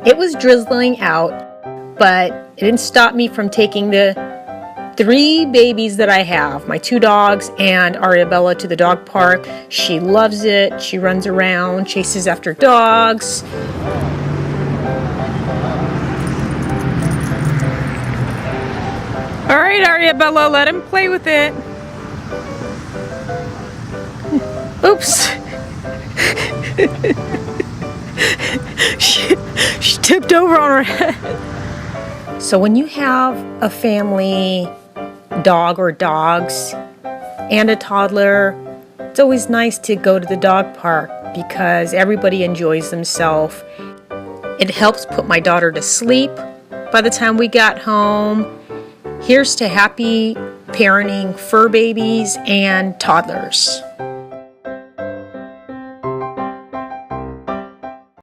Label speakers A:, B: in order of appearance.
A: It was drizzling out, but it didn't stop me from taking the 3 babies that I have, my 2 dogs and Ariabella, to the dog park. She loves it. She runs around, chases after dogs. All right, Ariabella, let him play with it. Oops. she tipped over on her head. So when you have a family dog or dogs and a toddler, it's always nice to go to the dog park because everybody enjoys themselves. It helps put my daughter to sleep by the time we got home. Here's to happy parenting fur babies and toddlers.